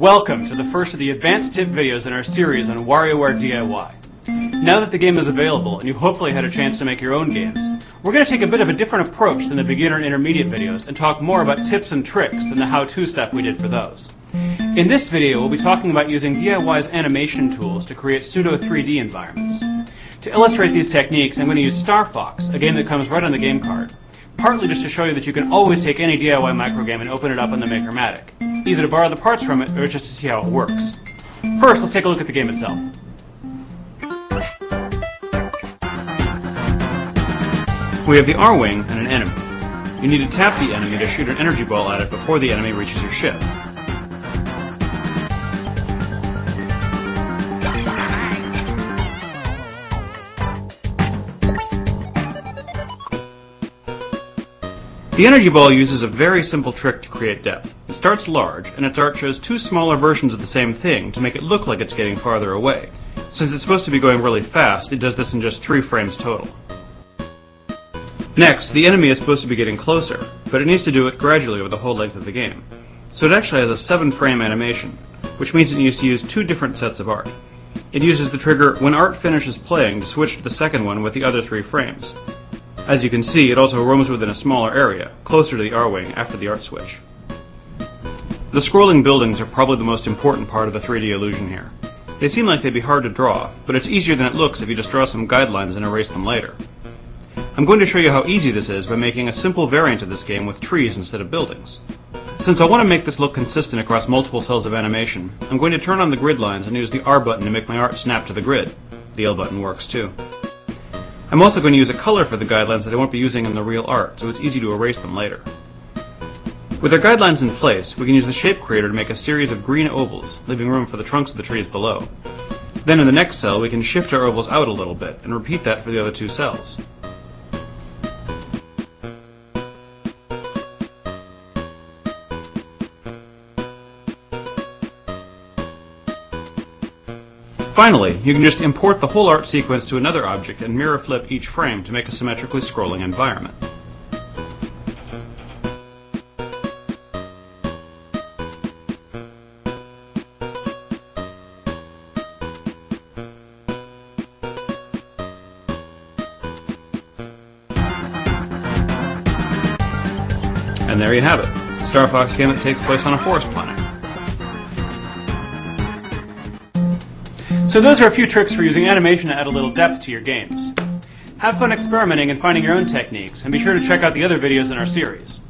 Welcome to the first of the advanced tip videos in our series on WarioWare D.I.Y. Now that the game is available and you've hopefully had a chance to make your own games, we're going to take a bit of a different approach than the beginner and intermediate videos and talk more about tips and tricks than the how-to stuff we did for those. In this video, we'll be talking about using D.I.Y.'s animation tools to create pseudo 3D environments. To illustrate these techniques, I'm going to use Star Fox, a game that comes right on the game card, partly just to show you that you can always take any DIY microgame and open it up on the Maker-matic, either to borrow the parts from it or just to see how it works. First, let's take a look at the game itself. We have the R-wing and an enemy. You need to tap the enemy to shoot an energy ball at it before the enemy reaches your ship. The energy ball uses a very simple trick to create depth. It starts large, and its art shows two smaller versions of the same thing to make it look like it's getting farther away. Since it's supposed to be going really fast, it does this in just 3 frames total. Next, the enemy is supposed to be getting closer, but it needs to do it gradually over the whole length of the game. So it actually has a 7-frame animation, which means it needs to use 2 different sets of art. It uses the trigger when art finishes playing to switch to the second one with the other 3 frames. As you can see, it also roams within a smaller area, closer to the R-wing after the art switch. The scrolling buildings are probably the most important part of the 3D illusion here. They seem like they'd be hard to draw, but it's easier than it looks if you just draw some guidelines and erase them later. I'm going to show you how easy this is by making a simple variant of this game with trees instead of buildings. Since I want to make this look consistent across multiple cells of animation, I'm going to turn on the grid lines and use the R button to make my art snap to the grid. The L button works too. I'm also going to use a color for the guidelines that I won't be using in the real art, so it's easy to erase them later. With our guidelines in place, we can use the shape creator to make a series of green ovals, leaving room for the trunks of the trees below. Then in the next cell, we can shift our ovals out a little bit, and repeat that for the other 2 cells. Finally, you can just import the whole art sequence to another object and mirror flip each frame to make a symmetrically scrolling environment. And there you have it. It's a Star Fox game that takes place on a forest planet. So those are a few tricks for using animation to add a little depth to your games. Have fun experimenting and finding your own techniques, and be sure to check out the other videos in our series.